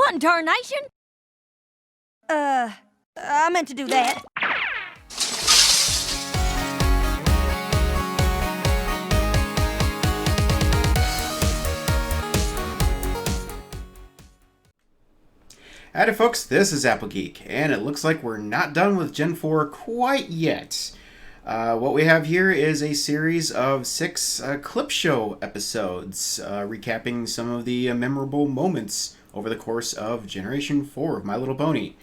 One tarnation? I meant to do that. Howdy folks, this is Applegeek, and it looks like we're not done with Gen 4 quite yet. What we have here is a series of 6 clip show episodes, recapping some of the memorable moments over the course of Generation 4 of My Little Pony.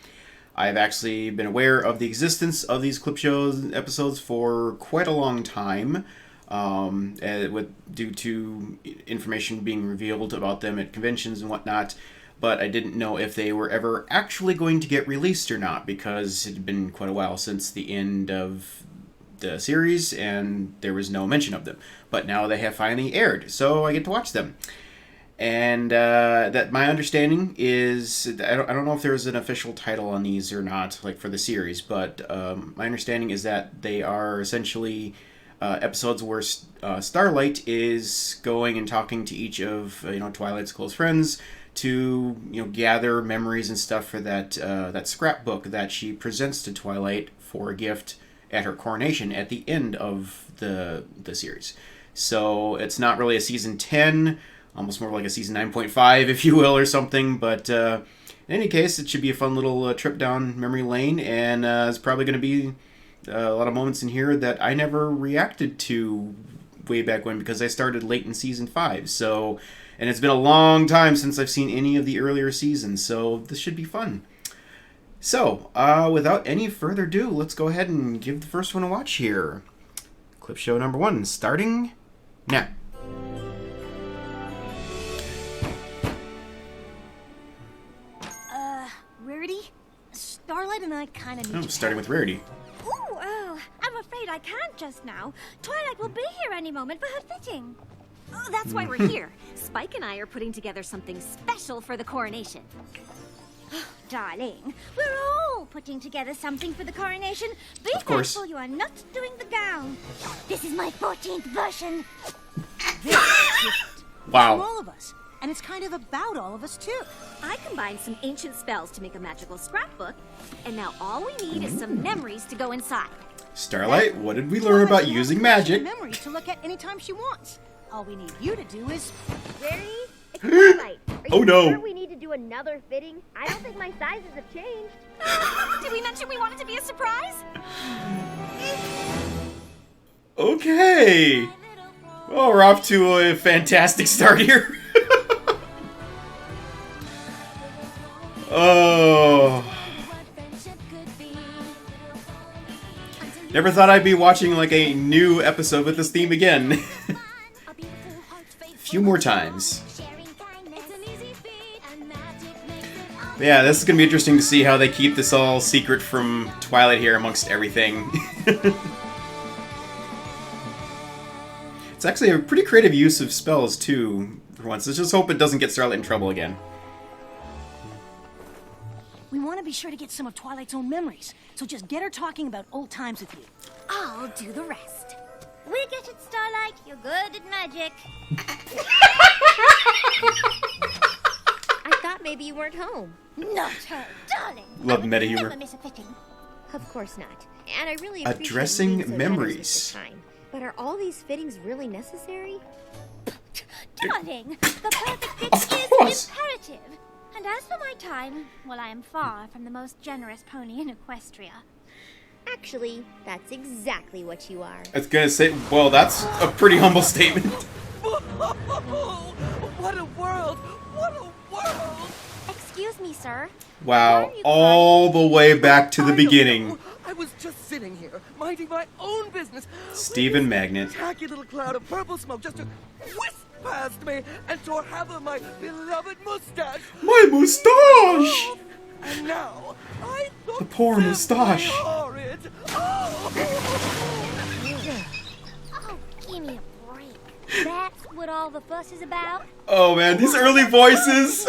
I've actually been aware of the existence of these clip shows episodes for quite a long time, due to information being revealed about them at conventions and whatnot. But I didn't know if they were ever actually going to get released or not, because it had been quite a while since the end of the series, and there was no mention of them. But now they have finally aired, so I get to watch them. And that my understanding is, I don't know if there's an official title on these or not, like for the series, but my understanding is that they are essentially episodes where Starlight is going and talking to each of Twilight's close friends to gather memories and stuff for that scrapbook that she presents to Twilight for a gift at her coronation at the end of the series. So it's not really a season 10, almost more like a season 9.5, if you will, or something. But in any case, it should be a fun little trip down memory lane, and it's probably going to be a lot of moments in here that I never reacted to way back when, because I started late in season 5. So. And it's been a long time since I've seen any of the earlier seasons, so this should be fun. So, without any further ado, let's go ahead and give the first one a watch here. Clip show number 1, starting now. Rarity? Starlight and I kind of need you. Starting with Rarity. Oh, I'm afraid I can't just now. Twilight will be here any moment for her fitting. Oh, that's why we're here. Spike and I are putting together something special for the coronation. Darling, we're all putting together something for the coronation. Be Of course. thankful you are not doing the gown. This is my 14th version. Wow. From all of us. And it's kind of about all of us, too. I combined some ancient spells to make a magical scrapbook, and now all we need is some memories to go inside. Starlight, what did we learn about using magic? Memories to look at anytime she wants. All we need you to do is... Rarity? It's Twilight. Are Oh, you no. sure we need to do another fitting? I don't think my sizes have changed. Did we mention we wanted to be a surprise? Okay. Well, we're off to a fantastic start here. Oh. Never thought I'd be watching like a new episode with this theme again. A few more times. But yeah, this is going to be interesting to see how they keep this all secret from Twilight here amongst everything. It's actually a pretty creative use of spells too, for once. Let's just hope it doesn't get Starlight in trouble again. We want to be sure to get some of Twilight's own memories. So just get her talking about old times with you. I'll do the rest. We get it, Starlight. You're good at magic. I thought maybe you weren't home. Not her, darling. Love I would meta humor. never miss a fitting. Of course not. And I really appreciate Addressing you being so memories. generous with the time. But are all these fittings really necessary? Darling, the perfect fit Of course. is imperative. And as for my time, well, I am far from the most generous pony in Equestria. Actually, that's exactly what you are. I was gonna say, well, that's a pretty humble statement. What a world! What a world! Excuse me, sir. Wow, all the way back to the I don't beginning. know. I was just sitting here, minding my own business. Stephen when this Magnet. tacky little cloud of purple smoke just whisked past me and tore half of my beloved mustache. My moustache! And now, I look The poor simply moustache. horrid. Oh. Oh, give me a break. That's what all the fuss is about? Oh man, these early voices!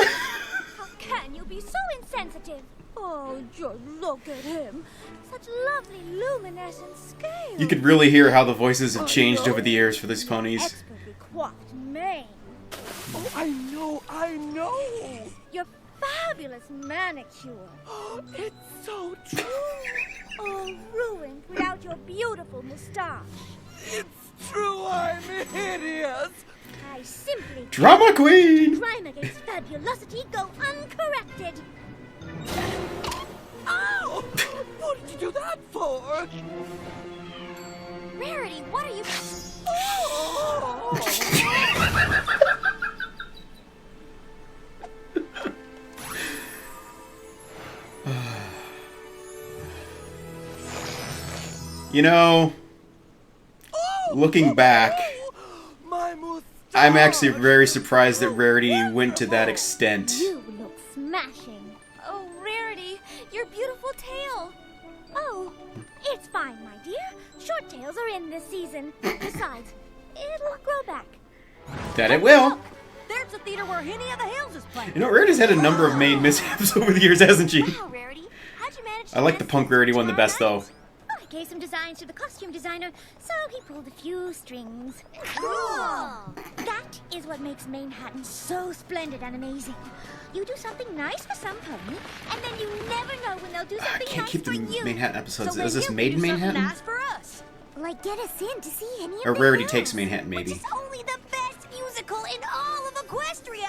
How can you be so insensitive? Oh, just look at him. Such lovely luminescent scales. You could really hear how the voices have changed over the years for these ponies. Expertly coiffed mane. Oh, I know. Your fabulous manicure. It's so true. All ruined without your beautiful moustache. It's true, I'm hideous. I simply Drama queen! crime against fabulosity go uncorrected. Ow! What did you do that for? Rarity, what are you... Oh! You know, looking back, My moustache. I'm actually very surprised that Rarity went to that extent. You look smashing. Oh, Rarity, your beautiful tail. Oh, it's fine, my dear. Short tails are in this season. Besides, it'll grow back. That it will. There's the theater where Henny of the Hills is playing. You know, Rarity's had a number of main mishaps over the years, hasn't she? Wow, Rarity, how'd you manage to I like the dress punk this Rarity one the tomorrow best, though. night? Oh, I gave some designs to the costume designer, so he pulled a few strings. Cool. That is what makes Manhattan so splendid and amazing. You do something nice for some pony, and then you never know when they'll do I something can't nice keep for the you. Manhattan episodes. So Is this maybe Made in you can do something Manhattan? nice for us. Like get us in to see any of Or the Rarity hills, Takes Manhattan, maybe. Which is only the best musical in all of Equestria.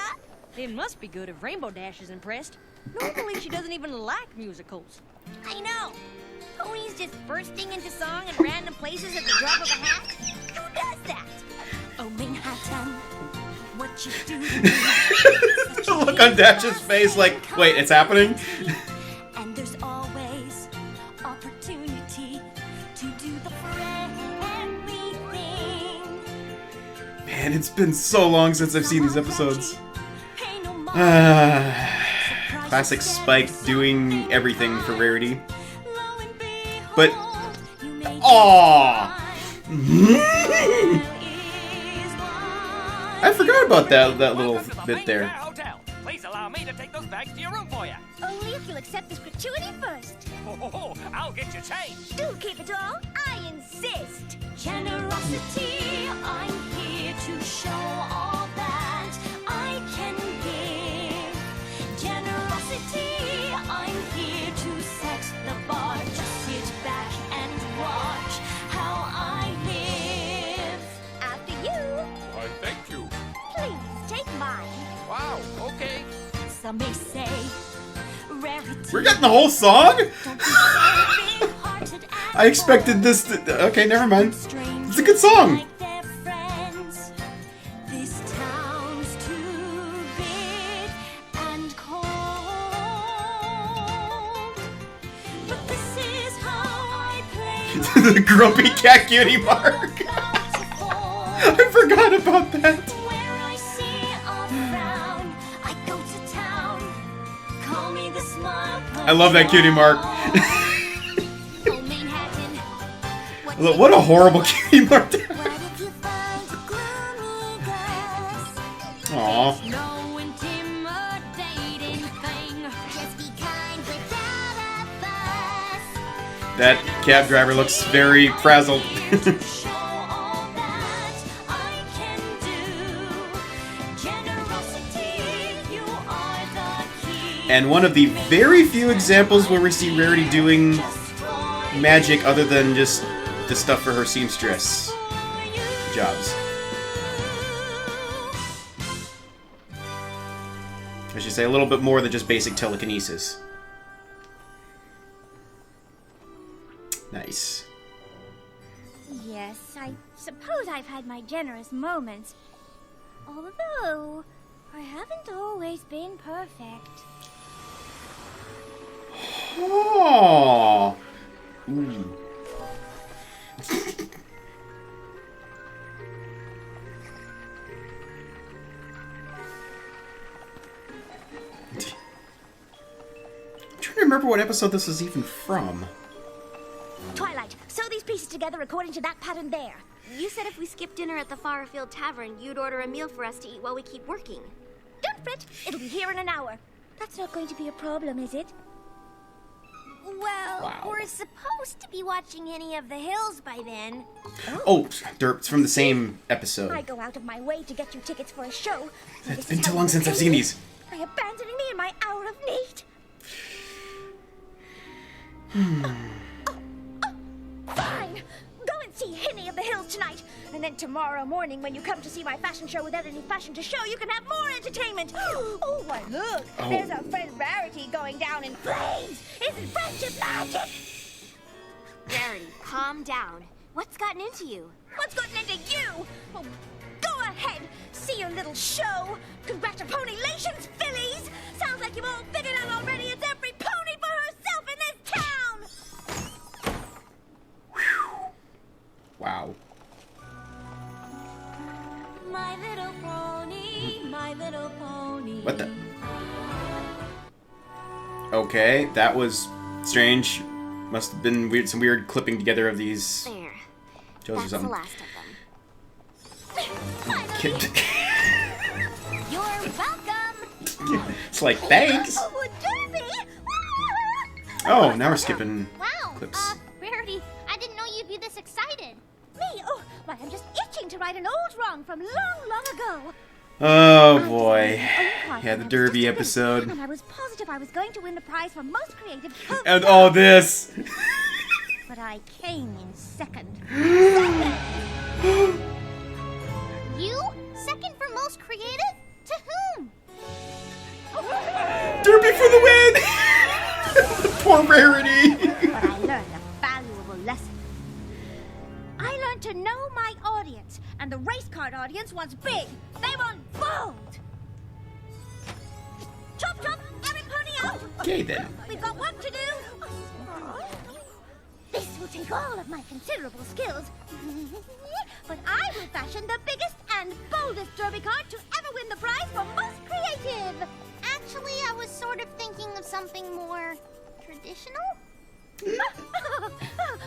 It must be good if Rainbow Dash is impressed. Normally she doesn't even like musicals. I know. Ponies just bursting into song in random places at the drop of a hat. Who does that? Oh, Manhattan, what you do The look on Dash's face like, wait, it's happening? And there's always opportunity to do the friendly thing. Man, it's been so long since I've seen these episodes. Pay no mind. Classic Spike doing everything for Rarity. Lo and behold, But, you may aww! is I forgot about that little bit there. Hotel. Please allow me to take those bags to your room for you. Only if you'll accept this gratuity first. Oh, I'll get you changed. Do keep it all. I insist. generosity. I'm here to show all that I can give. Generosity. I'm here to set the bar. Just sit back and watch how I live. After you, Why, thank you. please take mine. Wow, okay. Some may say rarity. We're getting the whole song? Don't be so big-hearted and I expected this to... Okay, never mind. strange It's a good song. like their friends. This town's too big and cold. But this is how I play. The grumpy cat cutie mark. I forgot about that. Where I see a frown, I go to town. Call me the smile. I love that cutie mark. Oh, Manhattan. Look, what a horrible cutie mark. What if you find a gloomy glass? Aw. No intimidating thing. Just be kind without a fuss. That cab driver looks very frazzled. Show all that I can do. Generosity, you are the key. And one of the very few examples where we see Rarity doing Just for magic other than just the stuff for her seamstress you. jobs. I should say a little bit more than just basic telekinesis. Nice. Yes, I suppose I've had my generous moments. Although, I haven't always been perfect. Oh. Ooh. I'm trying to remember what episode this is even from. Twilight, sew these pieces together according to that pattern there. You said if we skipped dinner at the Farfield Tavern, you'd order a meal for us to eat while we keep working. Don't fret, it'll be here in an hour. That's not going to be a problem, is it? Well, Wow. we're supposed to be watching Any of the Hills by then. Oh, it's from the same I episode. go out of my way to get you tickets for a show. It's been too long since I've seen these. by abandoning me in my hour of need. Fine! Go and see Hinny of the Hills tonight. And then tomorrow morning, when you come to see my fashion show without any fashion to show, you can have more entertainment. Oh, why look! Oh. There's our friend Rarity going down in flames! Isn't friendship magic? Rarity, calm down. What's gotten into you? What's gotten into you? Oh, go ahead! See your little show! Congratulations, fillies! Sounds like you've all figured out already it's every pony for herself in this town! Wow. My little pony, my little pony. What the? Okay, that was strange. Must have been weird, some weird clipping together of these There. shows or That's the something. last of them. You're welcome! It's like, thanks! Oh, Derby! Oh, now we're skipping Wow! clips. Rarity, I didn't know you'd be this excited. Me? Oh, why, I'm just itching to right an old wrong from long, long ago. Oh boy. Yeah, Yeah, the Derby episode. And I was positive I was going to win the prize for most creative. And all this. But I came in second. You? Second for most creative? To whom? Derby for the win! Poor Rarity. But I learned a valuable lesson. I learned to know my audience, and the race card audience wants big. They want bold. Chop, chop, every pony out. Okay then. We've got work to do. This will take all of my considerable skills. But I will fashion the biggest and boldest derby card to ever win the prize for most creative. Actually, I was sort of thinking of something more traditional.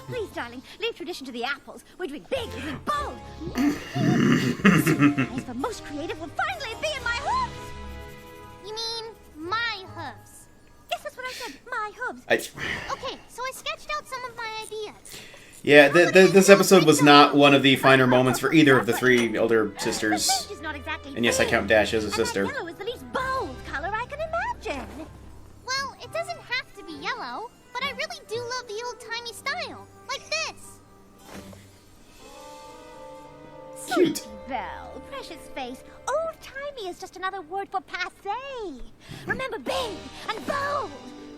Please, darling, leave tradition to the apples. We're doing big, we're doing bold. The prize for most creative will finally be in my hooves. You mean my hooves? Yes, that's what I said. My hooves. Okay, so I sketched out some of my ideas. Yeah, this episode was not one of the finer moments for either of the three elder sisters. The is not exactly And yes, I count Dash as a and sister. that yellow is the least bold color I can imagine. Well, it doesn't have to be yellow, but I really do love the old-timey style, like this. Cute. Sweetie Belle, precious face, old-timey is just another word for passé. Remember, big and bold.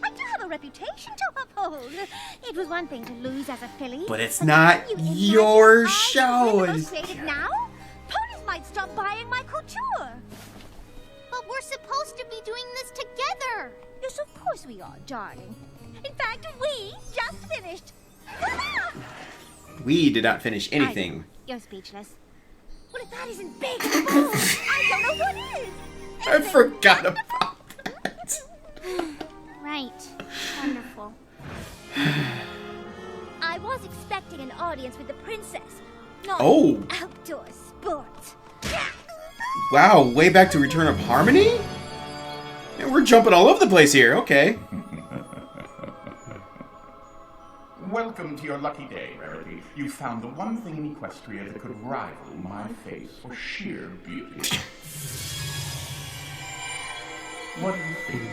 I do have a reputation to uphold. It was one thing to lose as a filly. But it's then not you imagine your I show. win the most creative now? Ponies might stop buying my couture. But we're supposed to be doing this together. Yes, of course we are, darling. In fact, we just finished. We did not finish anything. You're speechless. Well, if that isn't big and bold, I don't know what is. I forgot about that. Right. Wonderful. I was expecting an audience with the princess, not Oh. outdoor sports. Wow, way back to Return of Harmony? Yeah, we're jumping all over the place here, okay. Welcome to your lucky day, Rarity. You found the one thing in Equestria that could rival my face for sheer beauty. What do you think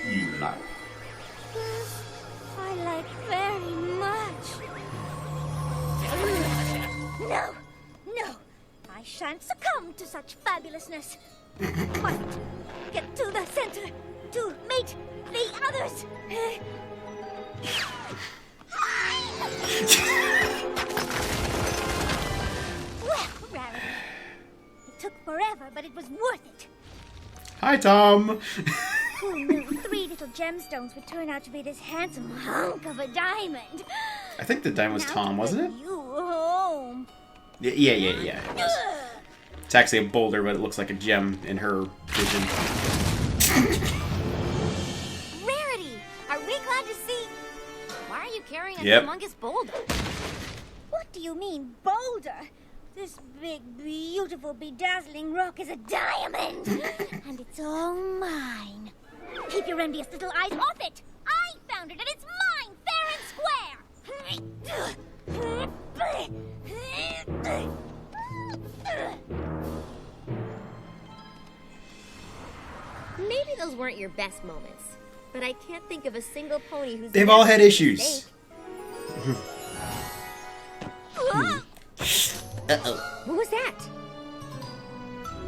you like? This I like very much. No, no, I shan't succumb to such fabulousness. Must get to the center to meet the others. Well, Rarity, it took forever, but it was worth it. Hi, Tom. Who knew 3 little gemstones would turn out to be this handsome hunk of a diamond? I think the diamond was Now Tom, to wasn't bring it? You home. Yeah, it was. It's actually a boulder, but it looks like a gem in her vision. Rarity, are we glad to see? Why are you carrying a Yep. humongous boulder? What do you mean, boulder? This big, beautiful, bedazzling rock is a diamond, and it's all mine. Keep your envious little eyes off it. I found it, and it's mine, fair and square. Maybe those weren't your best moments, but I can't think of a single pony who's They've never all had made a issues. mistake. Uh-oh. What was that?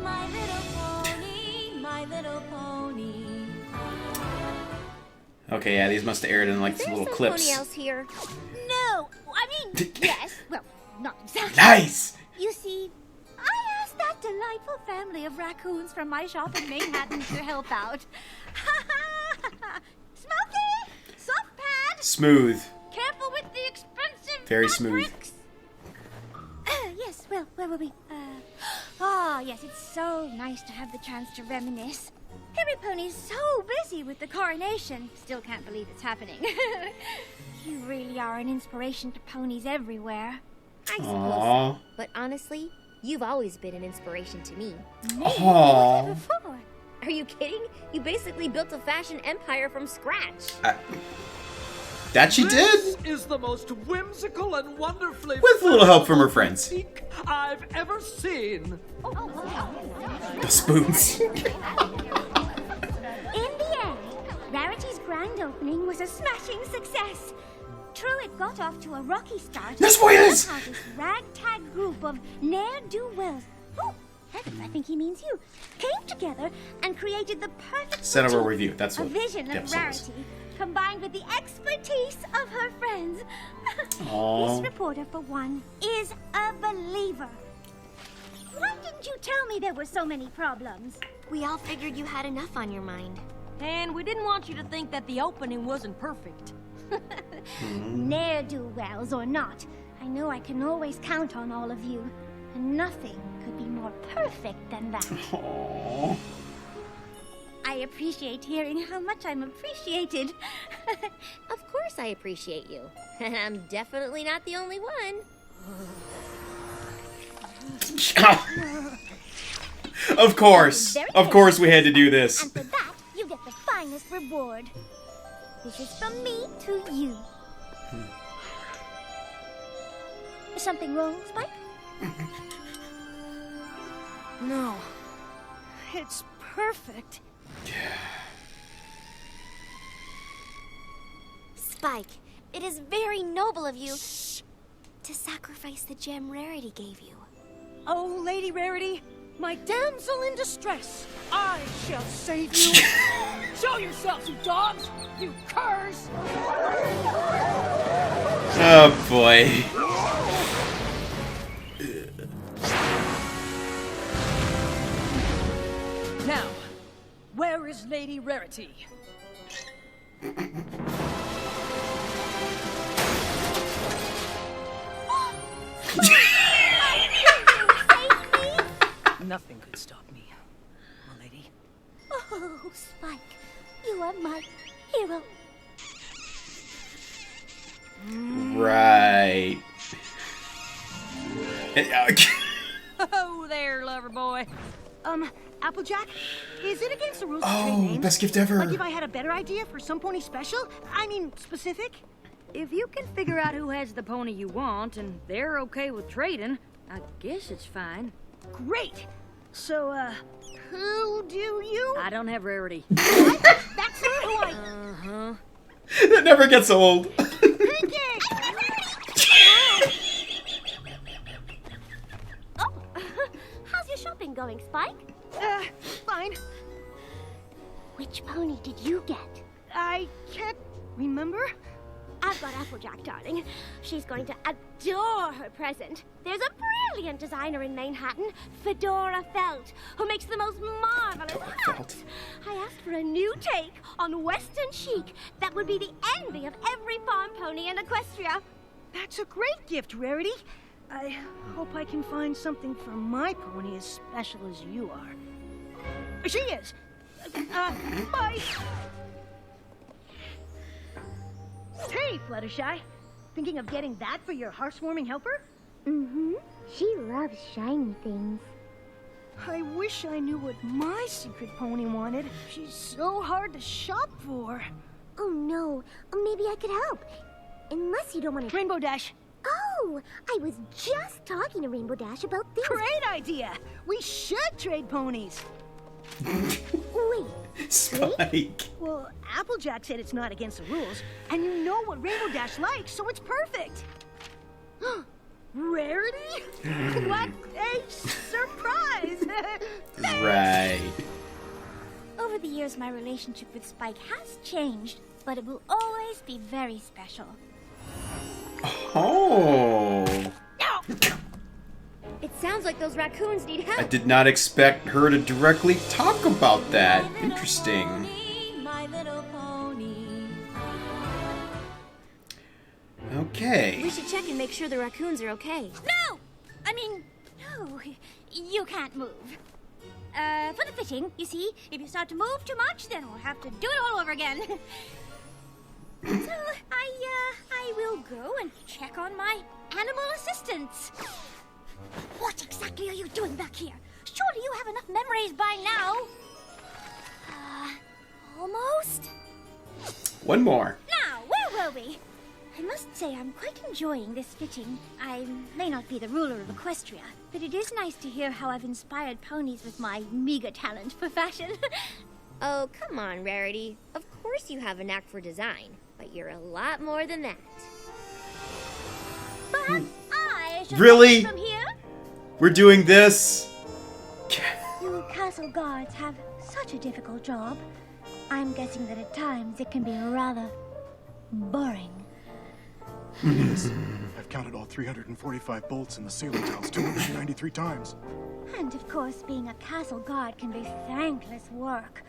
My little pony, my little pony. Okay, yeah, these must have aired in like Is some there little some clips. pony else here? No, I mean, yes. Well, not exactly. Nice! You see, I asked that delightful family of raccoons from my shop in Manhattan to help out. Smokey! Soft pad! Smooth. Careful with the expensive Very smooth. fabrics. Yes, well, where were we? Yes, it's so nice to have the chance to reminisce. Every pony's so busy with the coronation. Still can't believe it's happening. You really are an inspiration to ponies everywhere. I suppose Aww. so. But honestly, you've always been an inspiration to me. Aww. Before. Are you kidding? You basically built a fashion empire from scratch. That she did? This is the most whimsical and wonderfully With a little help from her friends. boutique I've ever seen. The spoons. In the end, Rarity's grand opening was a smashing success. True, it got off to a rocky start. No spoilers! Somehow this ragtag group of ne'er-do-wells, oh, heavens, I think he means you, came together and created the perfect Set up a boutique, review. That's a what vision the of episode is. Rarity, combined with the expertise of her friends. Aww. This reporter, for one, is a believer. Why didn't you tell me there were so many problems? We all figured you had enough on your mind. And we didn't want you to think that the opening wasn't perfect. Ne'er-do-wells or not, I know I can always count on all of you. And nothing could be more perfect than that. Aww. I appreciate hearing how much I'm appreciated. Of course I appreciate you. And I'm definitely not the only one. Of course. Of course we had to do this. And for that, you get the finest reward. This is from me to you. Something wrong, Spike? No. It's perfect. Spike, it is very noble of you to sacrifice the gem Rarity gave you. Oh, Lady Rarity, my damsel in distress, I shall save you. Show yourselves, you dogs! You curs! Oh boy. Now, where is Lady Rarity? Nothing could stop me, my lady. Oh, Spike, you are my hero. Right. Oh, there, lover boy. Applejack, is it against the rules to trade Oh, names? best gift ever. Like if I had a better idea for some pony special? I mean, specific? If you can figure out who has the pony you want and they're okay with trading, I guess it's fine. Great! So, who do you? I don't have Rarity. That's not who I... Uh-huh. That never gets old. Oh, how's your shopping going, Spike? Fine. Which pony did you get? I can't remember. I've got Applejack, darling. She's going to adore her present. There's a brilliant designer in Manhattan, Fedora Felt, who makes the most marvelous hats. I asked for a new take on Western chic that would be the envy of every farm pony in Equestria. That's a great gift, Rarity. I hope I can find something for my pony as special as you are. She is. Bye. Hey, Fluttershy. Thinking of getting that for your heartwarming helper? Mm-hmm. She loves shiny things. I wish I knew what my secret pony wanted. She's so hard to shop for. Oh, no. Maybe I could help. Unless you don't want to... Rainbow Dash. Oh, I was just talking to Rainbow Dash about this. Great idea. We should trade ponies. Wait, Spike. Well, Applejack said it's not against the rules, and you know what Rainbow Dash likes, so it's perfect. Rarity? What a surprise! Right. Over the years, my relationship with Spike has changed, but it will always be very special. Oh. It sounds like those raccoons need I help. did not expect her to directly talk about that. Interesting. My little pony. Okay. We should check and make sure the raccoons are okay. No! I mean, no, you can't move. For the fitting, you see, if you start to move too much, then we'll have to do it all over again. So, I will go and check on my animal assistants. What exactly are you doing back here? Surely you have enough memories by now. Almost. One more. Now, where were we? I must say I'm quite enjoying this fitting. I may not be the ruler of Equestria, but it is nice to hear how I've inspired ponies with my meager talent for fashion. Oh, come on, Rarity. Of course you have a knack for design, but you're a lot more than that. Perhaps I should Really? go from here? We're doing this. You castle guards have such a difficult job. I'm guessing that at times it can be rather boring. I've counted all 345 bolts in the ceiling tiles 293 times. And of course, being a castle guard can be thankless work.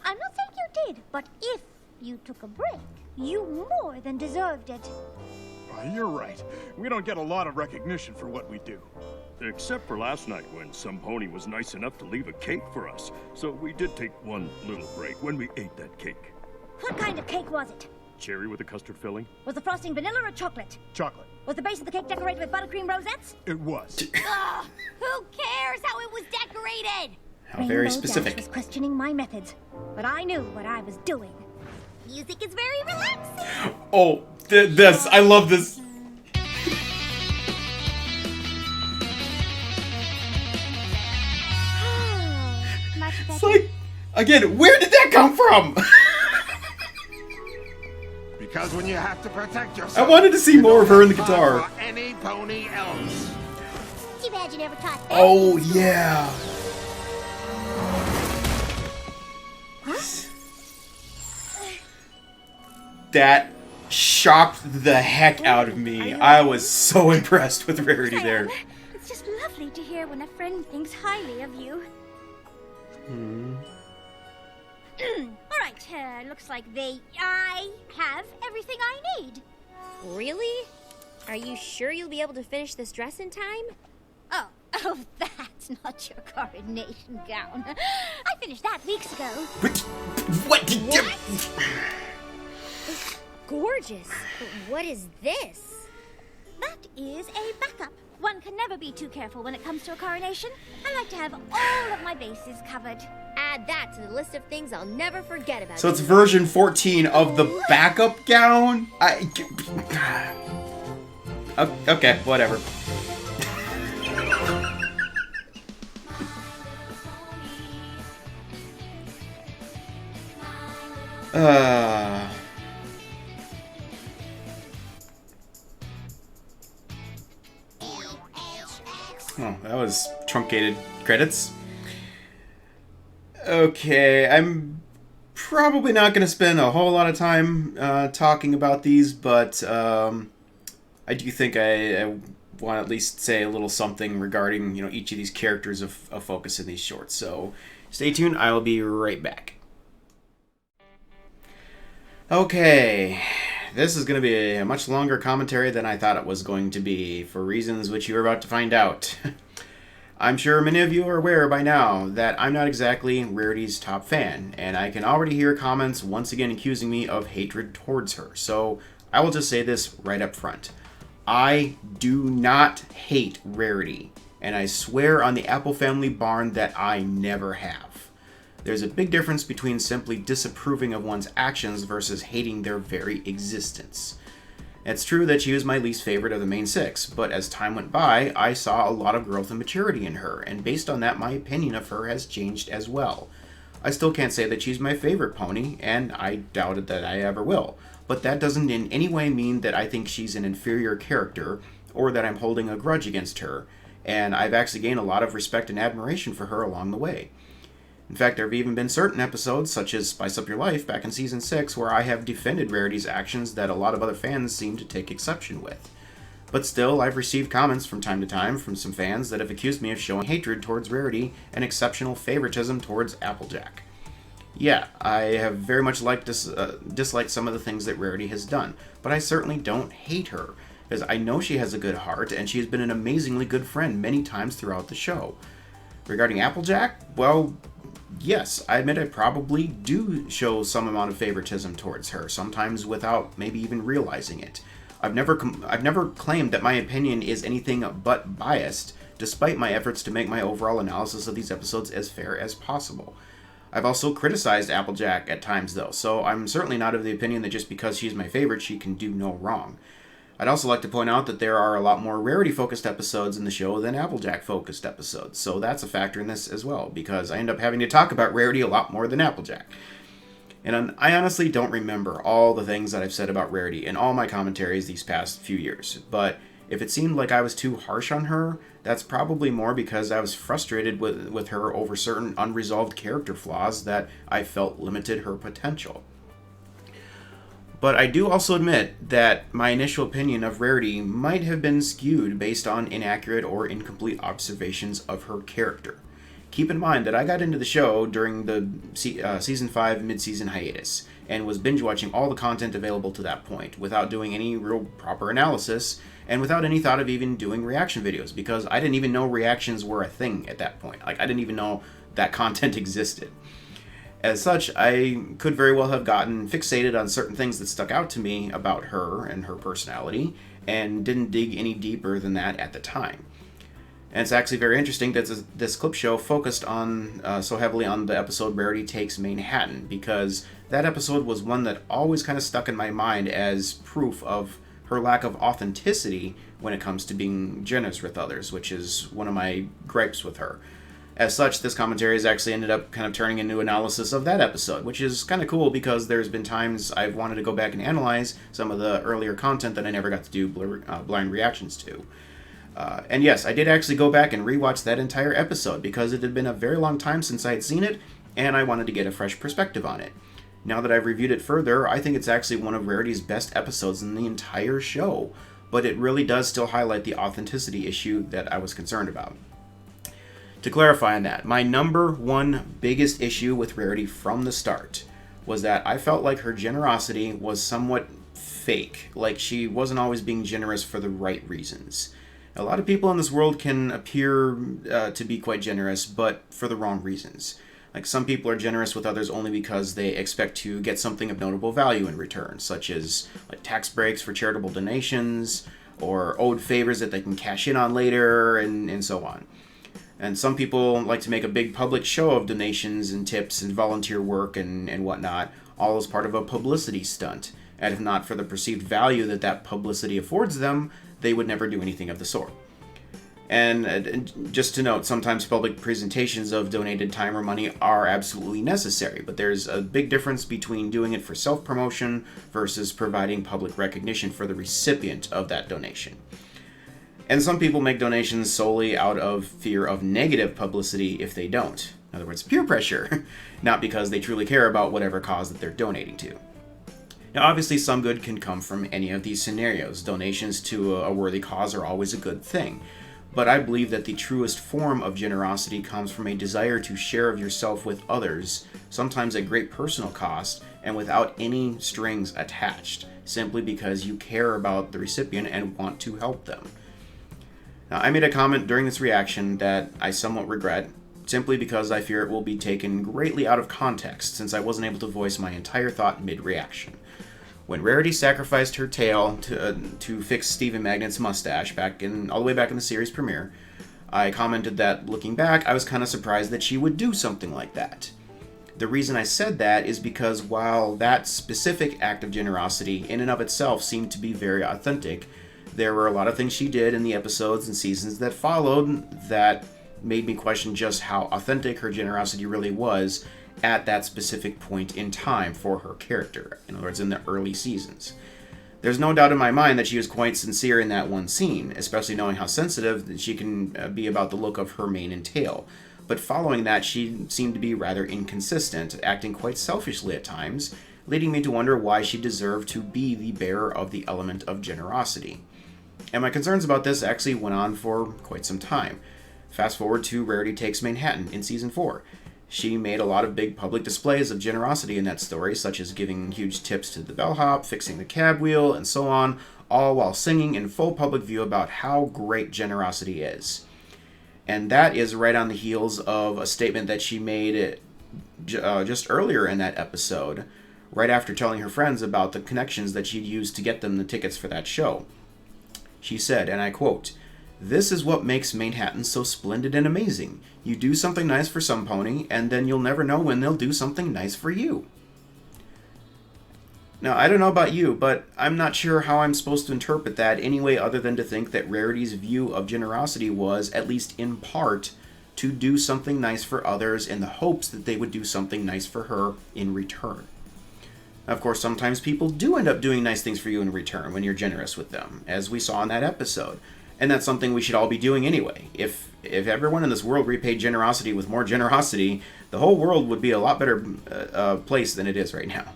I'm not saying you did, but if you took a break, you more than deserved it. You're right. We don't get a lot of recognition for what we do. Except for last night when some pony was nice enough to leave a cake for us. So we did take one little break when we ate that cake. What kind of cake was it? Cherry with a custard filling? Was the frosting vanilla or chocolate? Chocolate. Was the base of the cake decorated with buttercream rosettes? It was. Ugh, who cares how it was decorated? How very Rainbow specific. Dash was questioning my methods, but I knew what I was doing. Music is very relaxing. Oh, this. I love this. Much It's better. like, again, where did that come from? Because when you have to protect yourself, I wanted to see you more don't of her in the have guitar. time for any pony else. Too bad you never taught. Oh, yeah. That shocked the heck out of me. I was so impressed with Rarity there. It's just lovely to hear when a friend thinks highly of you. All right, looks like I have everything I need. Really? Are you sure you'll be able to finish this dress in time? Oh, that's not your coronation gown. I finished that weeks ago. What did you... It's gorgeous. But what is this? That is a backup. One can never be too careful when it comes to a coronation. I like to have all of my bases covered. Add that to the list of things I'll never forget about. So it's version 14 of the backup gown? Okay, whatever. Oh, that was truncated credits. Okay, I'm probably not going to spend a whole lot of time talking about these, but I do think I want to at least say a little something regarding, you know, each of these characters of focus in these shorts. So stay tuned. I will be right back. Okay, this is going to be a much longer commentary than I thought it was going to be, for reasons which you are about to find out. I'm sure many of you are aware by now that I'm not exactly Rarity's top fan, and I can already hear comments once again accusing me of hatred towards her, so I will just say this right up front. I do not hate Rarity, and I swear on the Apple family barn that I never have. There's a big difference between simply disapproving of one's actions versus hating their very existence. It's true that she was my least favorite of the main six, but as time went by, I saw a lot of growth and maturity in her, and based on that, my opinion of her has changed as well. I still can't say that she's my favorite pony, and I doubted that I ever will. But that doesn't in any way mean that I think she's an inferior character, or that I'm holding a grudge against her, and I've actually gained a lot of respect and admiration for her along the way. In fact, there have even been certain episodes, such as Spice Up Your Life back in Season 6, where I have defended Rarity's actions that a lot of other fans seem to take exception with. But still, I've received comments from time to time from some fans that have accused me of showing hatred towards Rarity and exceptional favoritism towards Applejack. Yeah, I have very much disliked some of the things that Rarity has done, but I certainly don't hate her, because I know she has a good heart, and she has been an amazingly good friend many times throughout the show. Regarding Applejack, well, yes, I admit I probably do show some amount of favoritism towards her, sometimes without maybe even realizing it. I've never claimed that my opinion is anything but biased, despite my efforts to make my overall analysis of these episodes as fair as possible. I've also criticized Applejack at times, though, so I'm certainly not of the opinion that just because she's my favorite, she can do no wrong. I'd also like to point out that there are a lot more Rarity-focused episodes in the show than Applejack-focused episodes, so that's a factor in this as well, because I end up having to talk about Rarity a lot more than Applejack. And I honestly don't remember all the things that I've said about Rarity in all my commentaries these past few years, but if it seemed like I was too harsh on her, that's probably more because I was frustrated with her over certain unresolved character flaws that I felt limited her potential. But I do also admit that my initial opinion of Rarity might have been skewed based on inaccurate or incomplete observations of her character. Keep in mind that I got into the show during the Season 5 mid-season hiatus, and was binge-watching all the content available to that point, without doing any real proper analysis, and without any thought of even doing reaction videos, because I didn't even know reactions were a thing at that point. Like, I didn't even know that content existed. As such, I could very well have gotten fixated on certain things that stuck out to me about her and her personality, and didn't dig any deeper than that at the time. And it's actually very interesting that this clip show focused on so heavily on the episode Rarity Takes Manhattan, because that episode was one that always kind of stuck in my mind as proof of her lack of authenticity when it comes to being generous with others, which is one of my gripes with her. As such, this commentary has actually ended up kind of turning into analysis of that episode, which is kind of cool because there's been times I've wanted to go back and analyze some of the earlier content that I never got to do blind reactions to. And yes, I did actually go back and rewatch that entire episode because it had been a very long time since I had seen it, and I wanted to get a fresh perspective on it. Now that I've reviewed it further, I think it's actually one of Rarity's best episodes in the entire show, but it really does still highlight the authenticity issue that I was concerned about. To clarify on that, my number one biggest issue with Rarity from the start was that I felt like her generosity was somewhat fake, like she wasn't always being generous for the right reasons. A lot of people in this world can appear to be quite generous, but for the wrong reasons. Like, some people are generous with others only because they expect to get something of notable value in return, such as like tax breaks for charitable donations, or owed favors that they can cash in on later, and so on. And some people like to make a big public show of donations and tips and volunteer work and whatnot, all as part of a publicity stunt. And if not for the perceived value that publicity affords them, they would never do anything of the sort. And just to note, sometimes public presentations of donated time or money are absolutely necessary, but there's a big difference between doing it for self-promotion versus providing public recognition for the recipient of that donation. And some people make donations solely out of fear of negative publicity if they don't. In other words, peer pressure, not because they truly care about whatever cause that they're donating to. Now, obviously, some good can come from any of these scenarios. Donations to a worthy cause are always a good thing. But I believe that the truest form of generosity comes from a desire to share of yourself with others, sometimes at great personal cost, and without any strings attached, simply because you care about the recipient and want to help them. Now, I made a comment during this reaction that I somewhat regret, simply because I fear it will be taken greatly out of context, since I wasn't able to voice my entire thought mid-reaction. When Rarity sacrificed her tail to fix Stephen Magnet's mustache all the way back in the series premiere, I commented that, looking back, I was kind of surprised that she would do something like that. The reason I said that is because while that specific act of generosity in and of itself seemed to be very authentic, there were a lot of things she did in the episodes and seasons that followed that made me question just how authentic her generosity really was, at that specific point in time for her character. In other words, in the early seasons. There's no doubt in my mind that she was quite sincere in that one scene, especially knowing how sensitive that she can be about the look of her mane and tail. But following that, she seemed to be rather inconsistent, acting quite selfishly at times, leading me to wonder why she deserved to be the bearer of the element of generosity. And my concerns about this actually went on for quite some time. Fast forward to Rarity Takes Manhattan in Season 4. She made a lot of big public displays of generosity in that story, such as giving huge tips to the bellhop, fixing the cab wheel, and so on, all while singing in full public view about how great generosity is. And that is right on the heels of a statement that she made just earlier in that episode, right after telling her friends about the connections that she'd used to get them the tickets for that show. She said, and I quote, "This is what makes Manhattan so splendid and amazing. You do something nice for some pony, and then you'll never know when they'll do something nice for you." Now, I don't know about you, but I'm not sure how I'm supposed to interpret that any way other than to think that Rarity's view of generosity was, at least in part, to do something nice for others in the hopes that they would do something nice for her in return. Of course, sometimes people do end up doing nice things for you in return when you're generous with them, as we saw in that episode. And that's something we should all be doing anyway. If everyone in this world repaid generosity with more generosity, the whole world would be a lot better place than it is right now.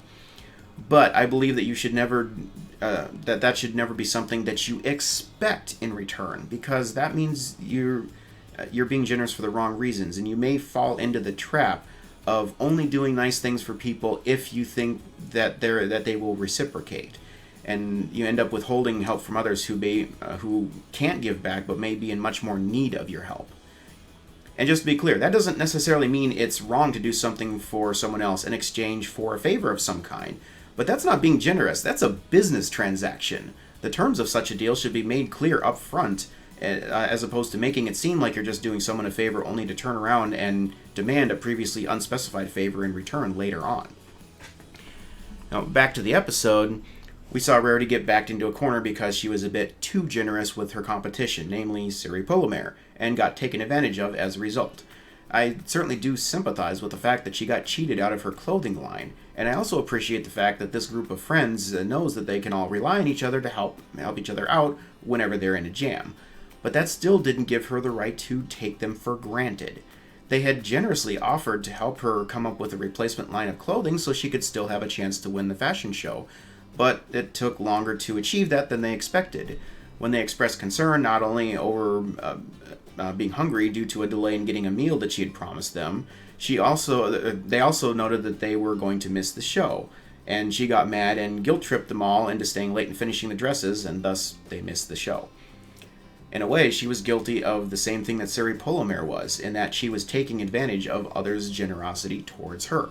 But I believe that you should never, that should never be something that you expect in return, because that means you're being generous for the wrong reasons, and you may fall into the trap of only doing nice things for people if you think that they will reciprocate. And you end up withholding help from others who can't give back but may be in much more need of your help. And just to be clear, that doesn't necessarily mean it's wrong to do something for someone else in exchange for a favor of some kind. But that's not being generous. That's a business transaction. The terms of such a deal should be made clear up front, as opposed to making it seem like you're just doing someone a favor only to turn around and demand a previously unspecified favor in return later on. Now, back to the episode. We saw Rarity get backed into a corner because she was a bit too generous with her competition, namely Siri Polomare, and got taken advantage of as a result. I certainly do sympathize with the fact that she got cheated out of her clothing line, and I also appreciate the fact that this group of friends knows that they can all rely on each other to help each other out whenever they're in a jam. But that still didn't give her the right to take them for granted. They had generously offered to help her come up with a replacement line of clothing so she could still have a chance to win the fashion show, but it took longer to achieve that than they expected. When they expressed concern not only over being hungry due to a delay in getting a meal that she had promised them, they also noted that they were going to miss the show, and she got mad and guilt-tripped them all into staying late and finishing the dresses, and thus they missed the show. In a way, she was guilty of the same thing that Siri Polomare was, in that she was taking advantage of others' generosity towards her.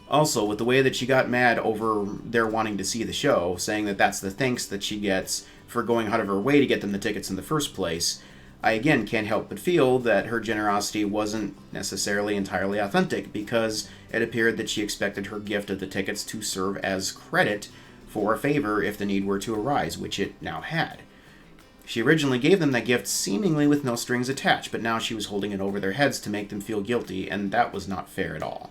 Also, with the way that she got mad over their wanting to see the show, saying that that's the thanks that she gets for going out of her way to get them the tickets in the first place, I again can't help but feel that her generosity wasn't necessarily entirely authentic, because it appeared that she expected her gift of the tickets to serve as credit for a favor if the need were to arise, which it now had. She originally gave them that gift seemingly with no strings attached, but now she was holding it over their heads to make them feel guilty, and that was not fair at all.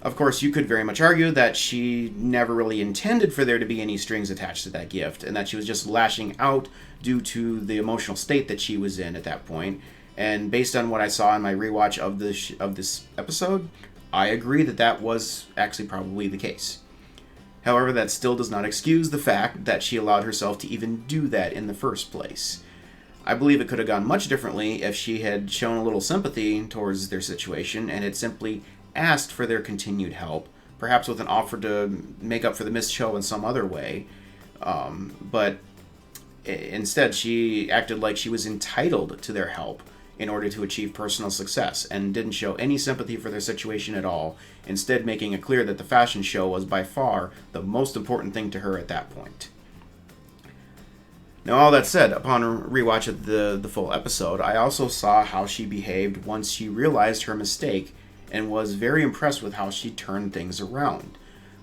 Of course, you could very much argue that she never really intended for there to be any strings attached to that gift, and that she was just lashing out due to the emotional state that she was in at that point. And based on what I saw in my rewatch of this episode, I agree that that was actually probably the case. However, that still does not excuse the fact that she allowed herself to even do that in the first place. I believe it could have gone much differently if she had shown a little sympathy towards their situation and had simply asked for their continued help, perhaps with an offer to make up for the missed show in some other way. But instead, she acted like she was entitled to their help in order to achieve personal success, and didn't show any sympathy for their situation at all, instead making it clear that the fashion show was by far the most important thing to her at that point. Now, all that said, upon a rewatch of the full episode, I also saw how she behaved once she realized her mistake, and was very impressed with how she turned things around.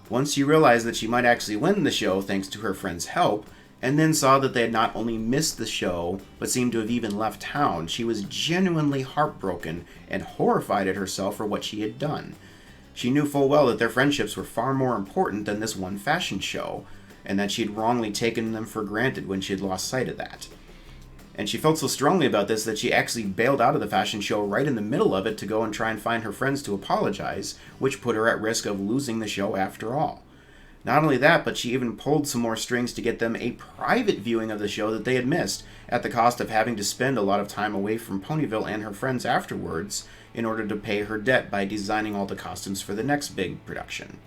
Once she realized that she might actually win the show thanks to her friend's help, and then saw that they had not only missed the show, but seemed to have even left town, she was genuinely heartbroken and horrified at herself for what she had done. She knew full well that their friendships were far more important than this one fashion show, and that she had wrongly taken them for granted when she had lost sight of that. And she felt so strongly about this that she actually bailed out of the fashion show right in the middle of it to go and try and find her friends to apologize, which put her at risk of losing the show after all. Not only that, but she even pulled some more strings to get them a private viewing of the show that they had missed, at the cost of having to spend a lot of time away from Ponyville and her friends afterwards in order to pay her debt by designing all the costumes for the next big production.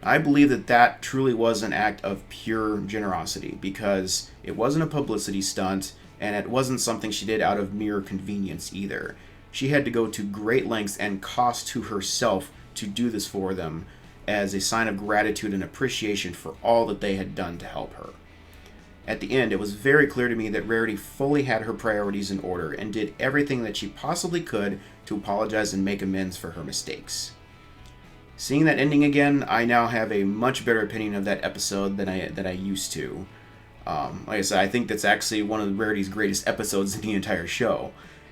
I believe that that truly was an act of pure generosity, because it wasn't a publicity stunt, and it wasn't something she did out of mere convenience either. She had to go to great lengths and cost to herself to do this for them, as a sign of gratitude and appreciation for all that they had done to help her. At the end, it was very clear to me that Rarity fully had her priorities in order and did everything that she possibly could to apologize and make amends for her mistakes. Seeing that ending again, I now have a much better opinion of that episode than I used to. Like I said, I think that's actually one of Rarity's greatest episodes in the entire show.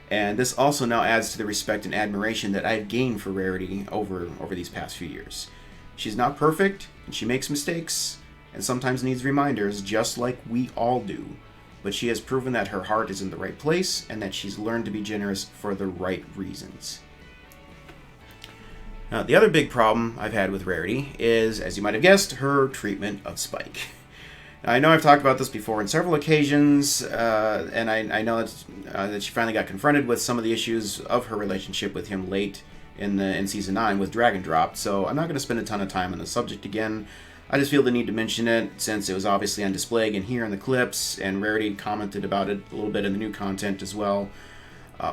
And this also now adds to the respect and admiration that I've gained for Rarity over these past few years. She's not perfect, and she makes mistakes, and sometimes needs reminders, just like we all do. But she has proven that her heart is in the right place, and that she's learned to be generous for the right reasons. Now, the other big problem I've had with Rarity is, as you might have guessed, her treatment of Spike. Now, I know I've talked about this before on several occasions, and I know that she finally got confronted with some of the issues of her relationship with him late in Season 9 with Dragon Dropped, so I'm not going to spend a ton of time on the subject again. I just feel the need to mention it, since it was obviously on display again here in the clips, and Rarity commented about it a little bit in the new content as well.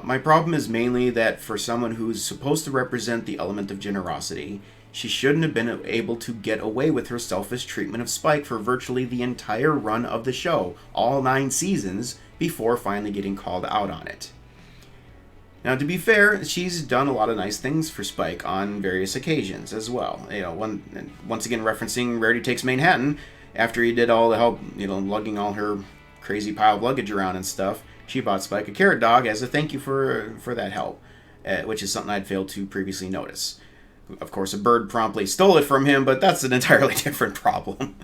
My problem is mainly that for someone who's supposed to represent the element of generosity, she shouldn't have been able to get away with her selfish treatment of Spike for virtually the entire run of the show, all 9 seasons, before finally getting called out on it. Now, to be fair, she's done a lot of nice things for Spike on various occasions as well. Once again referencing Rarity Takes Manhattan, after he did all the help, lugging all her crazy pile of luggage around and stuff, she bought Spike a carrot dog as a thank you for that help, which is something I'd failed to previously notice. Of course, a bird promptly stole it from him, but that's an entirely different problem.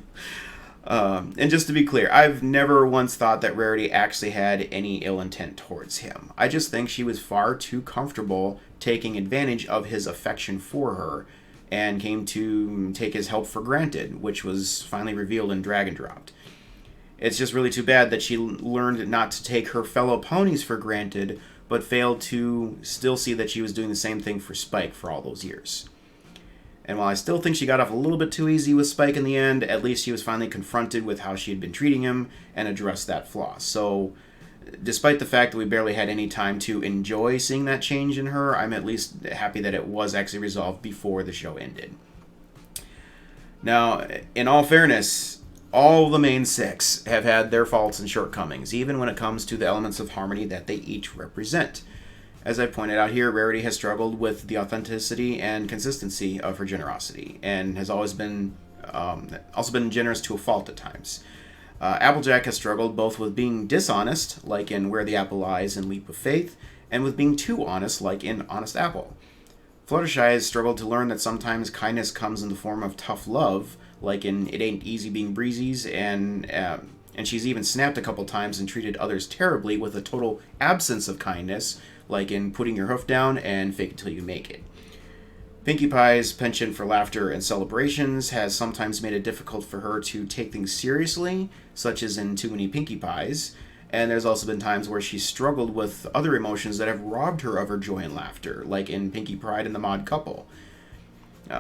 And just to be clear, I've never once thought that Rarity actually had any ill intent towards him. I just think she was far too comfortable taking advantage of his affection for her, and came to take his help for granted, which was finally revealed in Dragon Dropped. It's just really too bad that she learned not to take her fellow ponies for granted, but failed to still see that she was doing the same thing for Spike for all those years. And while I still think she got off a little bit too easy with Spike in the end, at least she was finally confronted with how she had been treating him and addressed that flaw. So, despite the fact that we barely had any time to enjoy seeing that change in her, I'm at least happy that it was actually resolved before the show ended. Now, in all fairness, all the main 6 have had their faults and shortcomings, even when it comes to the elements of harmony that they each represent. As I pointed out here, Rarity has struggled with the authenticity and consistency of her generosity, and has always been also been generous to a fault at times. Applejack has struggled both with being dishonest, like in Where the Apple Lies and Leap of Faith, and with being too honest, like in Honest Apple. Fluttershy has struggled to learn that sometimes kindness comes in the form of tough love, like in It Ain't Easy Being Breezy's, and she's even snapped a couple times and treated others terribly with a total absence of kindness, like in Putting Your Hoof Down and Fake It Till You Make It. Pinkie Pie's penchant for laughter and celebrations has sometimes made it difficult for her to take things seriously, such as in Too Many Pinkie Pies, and there's also been times where she's struggled with other emotions that have robbed her of her joy and laughter, like in Pinkie Pride and the Mod Couple.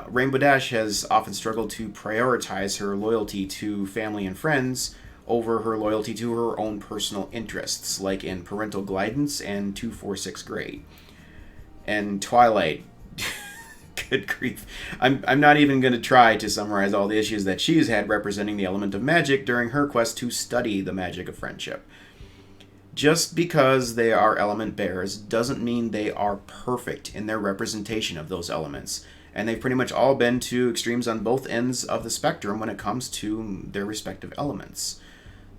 Rainbow Dash has often struggled to prioritize her loyalty to family and friends over her loyalty to her own personal interests, like in Parental Guidance and 246 Grade. And Twilight, good grief. I'm not even going to try to summarize all the issues that she's had representing the element of magic during her quest to study the magic of friendship. Just because they are element bearers doesn't mean they are perfect in their representation of those elements, and they've pretty much all been to extremes on both ends of the spectrum when it comes to their respective elements.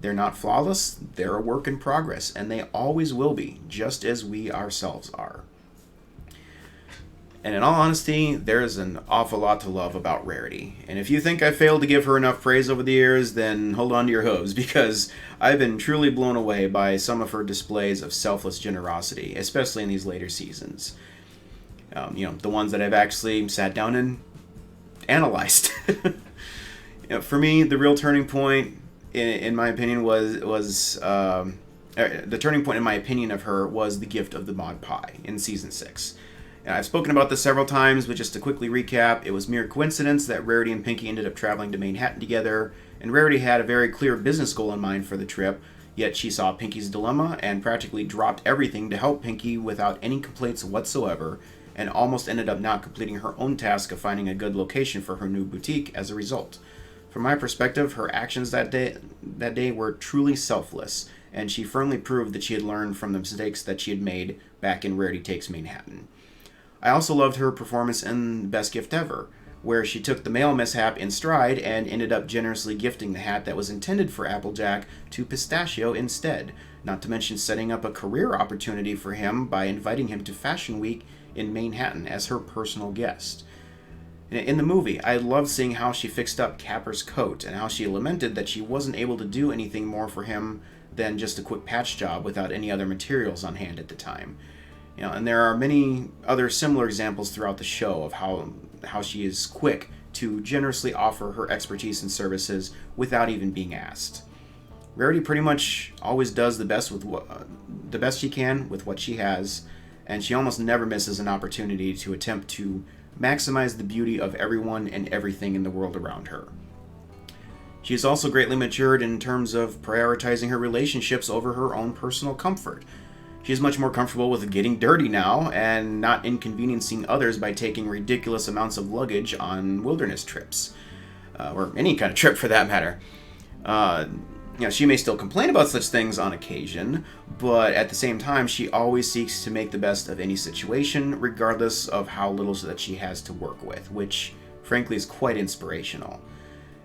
They're not flawless, they're a work in progress, and they always will be, just as we ourselves are. And in all honesty, there's an awful lot to love about Rarity. And if you think I failed to give her enough praise over the years, then hold on to your hooves, because I've been truly blown away by some of her displays of selfless generosity, especially in these later seasons. The ones that I've actually sat down and analyzed. For me, the real turning point, in my opinion, was the turning point in my opinion of her was the gift of the Mod Pie in season 6. And I've spoken about this several times, but just to quickly recap, it was mere coincidence that Rarity and Pinky ended up traveling to Manhattan together, and Rarity had a very clear business goal in mind for the trip, yet she saw Pinky's dilemma and practically dropped everything to help Pinky without any complaints whatsoever, and almost ended up not completing her own task of finding a good location for her new boutique as a result. From my perspective, her actions that day were truly selfless, and she firmly proved that she had learned from the mistakes that she had made back in Rarity Takes Manhattan. I also loved her performance in Best Gift Ever, where she took the mail mishap in stride and ended up generously gifting the hat that was intended for Applejack to Pistachio instead, not to mention setting up a career opportunity for him by inviting him to Fashion Week in Manhattan as her personal guest. In the movie, I loved seeing how she fixed up Capper's coat and how she lamented that she wasn't able to do anything more for him than just a quick patch job without any other materials on hand at the time. And there are many other similar examples throughout the show of how she is quick to generously offer her expertise and services without even being asked. Rarity pretty much always does the best she can with what she has, and she almost never misses an opportunity to attempt to maximize the beauty of everyone and everything in the world around her. She has also greatly matured in terms of prioritizing her relationships over her own personal comfort. She is much more comfortable with getting dirty now and not inconveniencing others by taking ridiculous amounts of luggage on wilderness trips, or any kind of trip for that matter. She may still complain about such things on occasion, but at the same time, she always seeks to make the best of any situation, regardless of how little that she has to work with, which, frankly, is quite inspirational.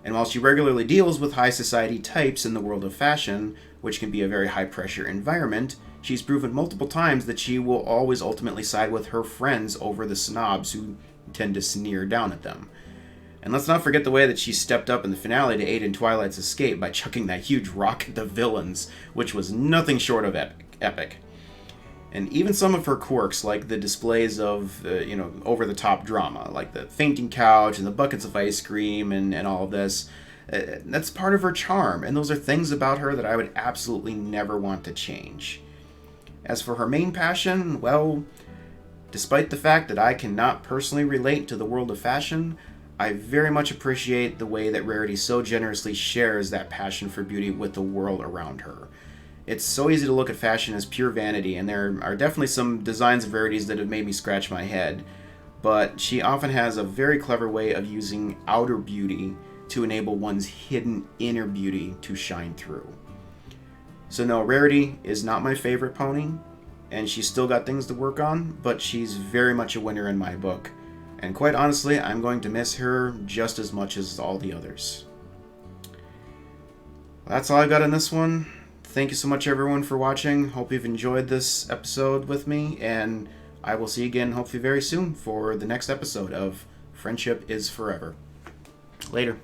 And while she regularly deals with high society types in the world of fashion, which can be a very high-pressure environment, she's proven multiple times that she will always ultimately side with her friends over the snobs who tend to sneer down at them. And let's not forget the way that she stepped up in the finale to aid in Twilight's escape by chucking that huge rock at the villains, which was nothing short of epic. And even some of her quirks, like the displays of, over-the-top drama, like the fainting couch and the buckets of ice cream and all of this, that's part of her charm, and those are things about her that I would absolutely never want to change. As for her main passion, well, despite the fact that I cannot personally relate to the world of fashion, I very much appreciate the way that Rarity so generously shares that passion for beauty with the world around her. It's so easy to look at fashion as pure vanity, and there are definitely some designs of Rarity's that have made me scratch my head, but she often has a very clever way of using outer beauty to enable one's hidden inner beauty to shine through. So no, Rarity is not my favorite pony, and she's still got things to work on, but she's very much a winner in my book. And quite honestly, I'm going to miss her just as much as all the others. That's all I got on this one. Thank you so much, everyone, for watching. Hope you've enjoyed this episode with me, and I will see you again hopefully very soon for the next episode of Friendship is Forever. Later.